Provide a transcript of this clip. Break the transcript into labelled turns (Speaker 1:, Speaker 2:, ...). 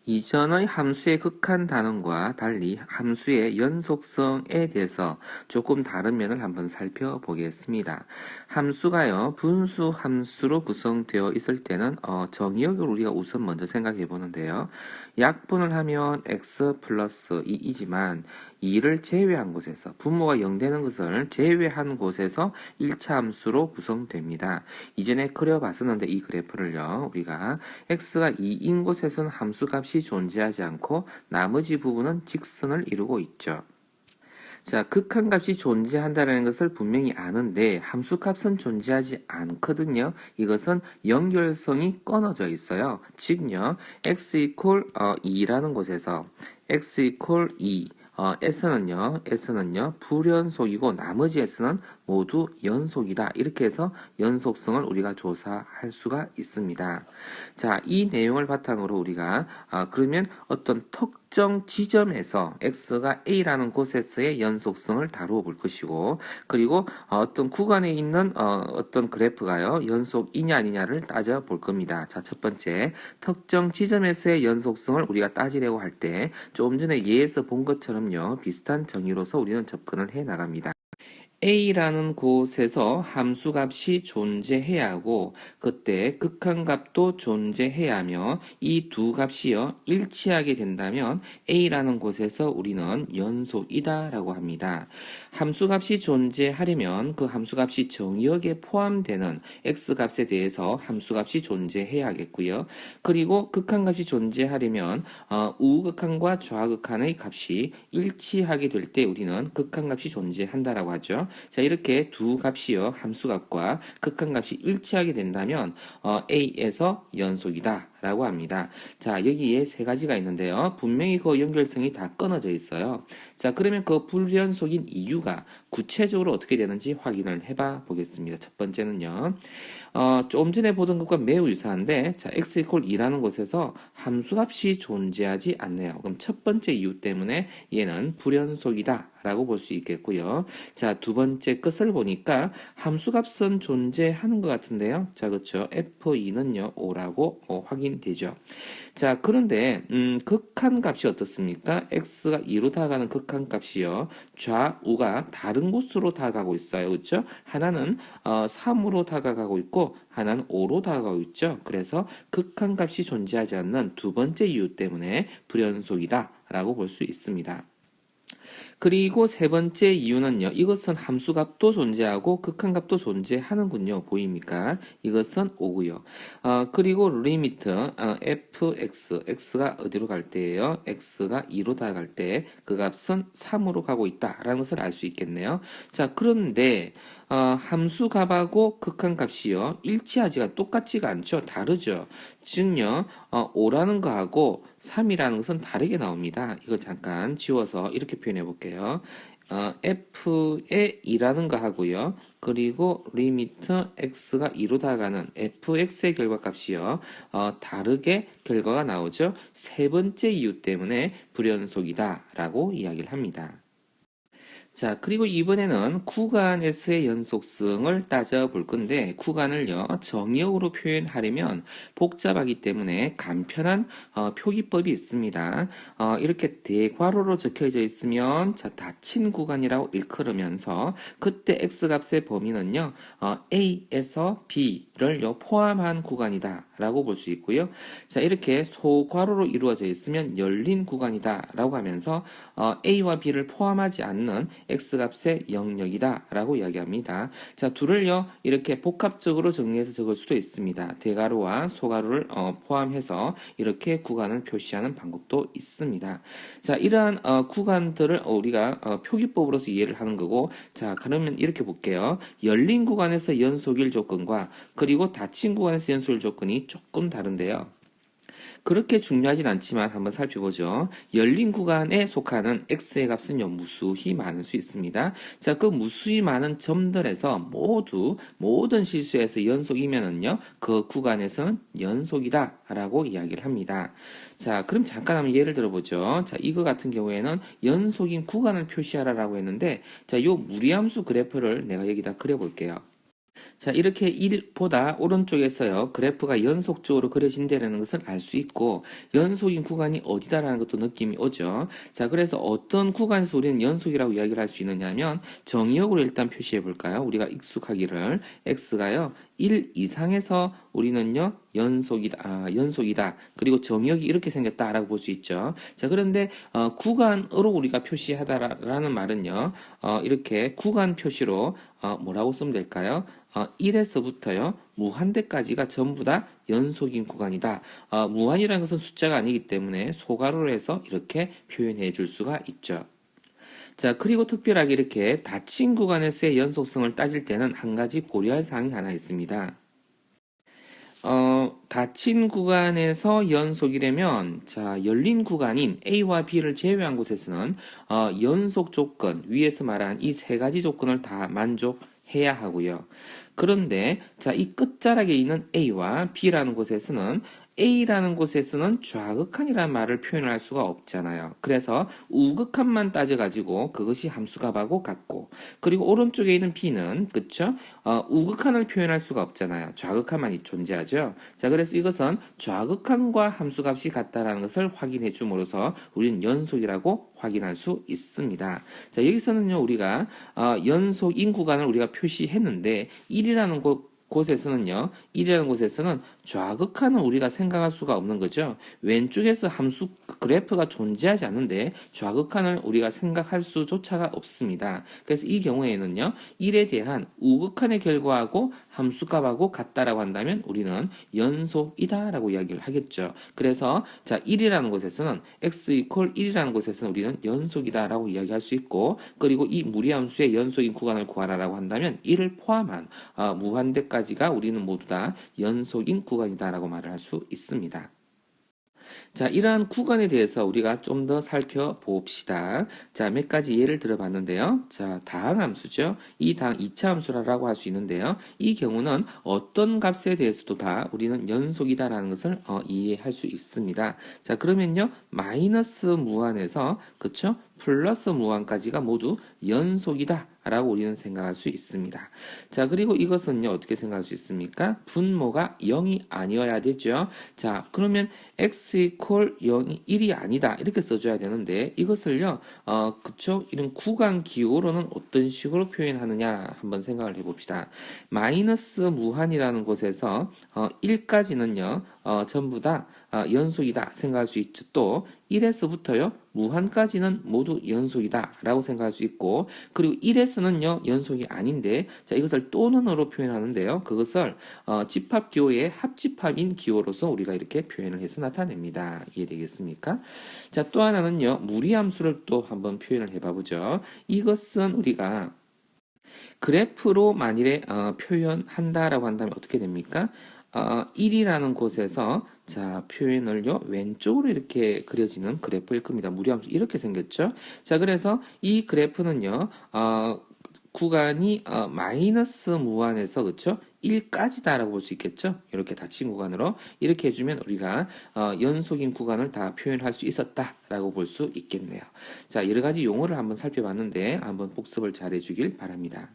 Speaker 1: 이전의 함수의 극한 단원과 달리 함수의 연속성에 대해서 조금 다른 면을 한번 살펴보겠습니다. 함수가요, 분수 함수로 구성되어 있을 때는 정의역을 우리가 우선 먼저 생각해 보는데요. 약분을 하면 x 플러스 2이지만 2를 제외한 곳에서 분모가 0 되는 것을 제외한 곳에서 1차 함수로 구성됩니다. 이전에 그려봤었는데 이 그래프를요, 우리가 x가 2인 곳에서는 함수값이 존재하지 않고 나머지 부분은 직선을 이루고 있죠. 자, 극한값이 존재한다는 것을 분명히 아는데 함수값은 존재하지 않거든요. 이것은 연결성이 끊어져 있어요. 즉요, x 이퀄 2라는 곳에서 x 이퀄 2 S는요, 불연속이고 나머지 S는 모두 연속이다. 이렇게 해서 연속성을 우리가 조사할 수가 있습니다. 자, 이 내용을 바탕으로 우리가 그러면 어떤 특정 지점에서 X가 A라는 곳에서의 연속성을 다루어 볼 것이고, 그리고 어떤 구간에 있는 어떤 그래프가요, 연속이냐 아니냐를 따져 볼 겁니다. 자, 첫 번째, 특정 지점에서의 연속성을 우리가 따지려고 할 때 조금 전에 예에서 본 것처럼요, 비슷한 정의로서 우리는 접근을 해 나갑니다. A라는 곳에서 함수값이 존재해야 하고 그때 극한값도 존재해야 하며 이 두 값이요 일치하게 된다면 A라는 곳에서 우리는 연속이다 라고 합니다. 함수값이 존재하려면 그 함수값이 정의역에 포함되는 X값에 대해서 함수값이 존재해야 하겠고요. 그리고 극한값이 존재하려면 우극한과 좌극한의 값이 일치하게 될 때 우리는 극한값이 존재한다라고 하죠. 자, 이렇게 두 값이요, 함수값과 극한값이 일치하게 된다면 A에서 연속이다 라고 합니다. 자, 여기에 세 가지가 있는데요. 분명히 그 연결성이 다 끊어져 있어요. 자, 그러면 그 불연속인 이유가 구체적으로 어떻게 되는지 확인을 해봐 보겠습니다. 첫 번째는요. 조금 전에 보던 것과 매우 유사한데, 자, x 이퀄 2라는 곳에서 함수값이 존재하지 않네요. 그럼 첫 번째 이유 때문에 얘는 불연속이다 라고 볼 수 있겠고요. 자, 두 번째 끝을 보니까 함수값은 존재하는 것 같은데요. 자, 그렇죠. f2는요, 5라고 확인되죠. 자, 그런데 극한값이 어떻습니까? x가 2로 다가가는 극한값이요. 좌우가 다른 곳으로 다가가고 있어요. 그렇죠? 하나는 3으로 다가가고 있고 하나는 5로 다가가고 있죠. 그래서 극한값이 존재하지 않는 두 번째 이유 때문에 불연속이다 라고 볼 수 있습니다. 그리고 세 번째 이유는요. 이것은 함수값도 존재하고 극한값도 존재하는군요. 보입니까? 이것은 5고요. 그리고 리미트 fx, x가 어디로 갈 때예요? x가 2로 다가갈 때 그 값은 3으로 가고 있다라는 것을 알 수 있겠네요. 자, 그런데 함수값하고 극한값이요. 일치하지가 똑같지가 않죠. 다르죠. 즉요. 5라는 거하고 3이라는 것은 다르게 나옵니다. 이거 잠깐 지워서 이렇게 표현해 볼게요. f의 2라는 거 하고요. 그리고 리미트 x가 2로 다가가는 fx의 결과값이요. 다르게 결과가 나오죠. 세 번째 이유 때문에 불연속이다 라고 이야기를 합니다. 자, 그리고 이번에는 구간에서의 연속성을 따져볼 건데 구간을요, 정의역으로 표현하려면 복잡하기 때문에 간편한 표기법이 있습니다. 이렇게 대괄호로 적혀져 있으면 자, 닫힌 구간이라고 일컬으면서 그때 x값의 범위는요, a에서 b를 포함한 구간이다 라고 볼 수 있고요. 자, 이렇게 소괄호로 이루어져 있으면 열린 구간이다 라고 하면서 a와 b를 포함하지 않는 x값의 영역이다 라고 이야기합니다. 자, 둘을요 이렇게 복합적으로 정리해서 적을 수도 있습니다. 대괄호와 소괄호를 포함해서 이렇게 구간을 표시하는 방법도 있습니다. 자, 이러한 구간들을 우리가 표기법으로서 이해를 하는 거고, 자, 그러면 이렇게 볼게요. 열린 구간에서 연속일 조건과 그리고 닫힌 구간에서 연속일 조건이 조금 다른데요. 그렇게 중요하진 않지만 한번 살펴보죠. 열린 구간에 속하는 x의 값은요, 무수히 많을 수 있습니다. 자, 그 무수히 많은 점들에서 모든 실수에서 연속이면은요, 그 구간에서는 연속이다 라고 이야기를 합니다. 자, 그럼 잠깐 한번 예를 들어보죠. 자, 이거 같은 경우에는 연속인 구간을 표시하라라고 했는데, 자, 요 무리함수 그래프를 내가 여기다 그려볼게요. 자, 이렇게 1보다 오른쪽에서요, 그래프가 연속적으로 그려진다는 것을 알 수 있고, 연속인 구간이 어디다라는 것도 느낌이 오죠. 자, 그래서 어떤 구간에서 우리는 연속이라고 이야기를 할 수 있느냐면, 정의역으로 일단 표시해 볼까요? 우리가 익숙하기를, x가요, 1 이상에서 우리는요, 연속이다. 그리고 정의역이 이렇게 생겼다라고 볼 수 있죠. 자, 그런데, 구간으로 우리가 표시하다라는 말은요, 이렇게 구간 표시로, 뭐라고 쓰면 될까요? 1에서부터요, 무한대까지가 전부 다 연속인 구간이다. 무한이라는 것은 숫자가 아니기 때문에 소괄호로 해서 이렇게 표현해 줄 수가 있죠. 자, 그리고 특별하게 이렇게 닫힌 구간에서의 연속성을 따질 때는 한 가지 고려할 사항이 하나 있습니다. 닫힌 구간에서 연속이라면, 자, 열린 구간인 A와 B를 제외한 곳에서는, 연속 조건, 위에서 말한 이 세 가지 조건을 다 만족해야 하고요. 그런데, 자, 이 끝자락에 있는 A와 B라는 곳에서는 A라는 곳에서는 좌극한이라는 말을 표현할 수가 없잖아요. 그래서 우극한만 따져가지고 그것이 함수값하고 같고, 그리고 오른쪽에 있는 B는, 그쵸? 우극한을 표현할 수가 없잖아요. 좌극한만이 존재하죠. 자, 그래서 이것은 좌극한과 함수값이 같다라는 것을 확인해 줌으로써 우리는 연속이라고 확인할 수 있습니다. 자, 여기서는요, 우리가 연속인 구간을 우리가 표시했는데 1이라는 곳에서는요, 1이라는 곳에서는 좌극한은 우리가 생각할 수가 없는 거죠. 왼쪽에서 함수 그래프가 존재하지 않는데 좌극한을 우리가 생각할 수조차가 없습니다. 그래서 이 경우에는요, 1에 대한 우극한의 결과하고 함수값하고 같다라고 한다면 우리는 연속이다라고 이야기를 하겠죠. 그래서 자, 1이라는 곳에서는 x 이퀄 1이라는 곳에서는 우리는 연속이다라고 이야기할 수 있고, 그리고 이 무리함수의 연속인 구간을 구하라라고 한다면 1을 포함한 무한대까지가 우리는 모두 다 연속인 구간이다라고 말을 할 수 있습니다. 자, 이러한 구간에 대해서 우리가 좀 더 살펴봅시다. 자, 몇 가지 예를 들어봤는데요. 자, 다항함수죠. 이 다항 2차 함수라고 할 수 있는데요. 이 경우는 어떤 값에 대해서도 다 우리는 연속이다라는 것을 이해할 수 있습니다. 자, 그러면요. 마이너스 무한에서, 그쵸? 플러스 무한까지가 모두 연속이다 라고 우리는 생각할 수 있습니다. 자, 그리고 이것은요, 어떻게 생각할 수 있습니까? 분모가 0이 아니어야 되죠. 자, 그러면 x 이퀄 0이 1이 아니다 이렇게 써줘야 되는데, 이것을요, 그쵸? 이런 구간 기호로는 어떤 식으로 표현하느냐 한번 생각을 해봅시다. 마이너스 무한이라는 곳에서 1까지는요, 전부 다 연속이다 생각할 수 있죠. 또 1에서부터요, 무한까지는 모두 연속이다 라고 생각할 수 있고, 그리고 1에서는요, 연속이 아닌데, 자, 이것을 또는으로 표현하는데요. 그것을 집합기호의 합집합인 기호로서 우리가 이렇게 표현을 해서 나타냅니다. 이해되겠습니까? 자, 또 하나는요, 무리함수를 또 한번 표현을 해봐보죠. 이것은 우리가 그래프로 만일에 표현한다라고 한다면 어떻게 됩니까? 1이라는 곳에서 자, 표현을요, 왼쪽으로 이렇게 그려지는 그래프일 겁니다. 무리함수 이렇게 생겼죠? 자, 그래서 이 그래프는요, 구간이 마이너스 무한에서, 그쵸? 1까지다라고 볼 수 있겠죠? 이렇게 닫힌 구간으로 이렇게 해주면 우리가 연속인 구간을 다 표현할 수 있었다라고 볼 수 있겠네요. 자, 여러 가지 용어를 한번 살펴봤는데 한번 복습을 잘 해주길 바랍니다.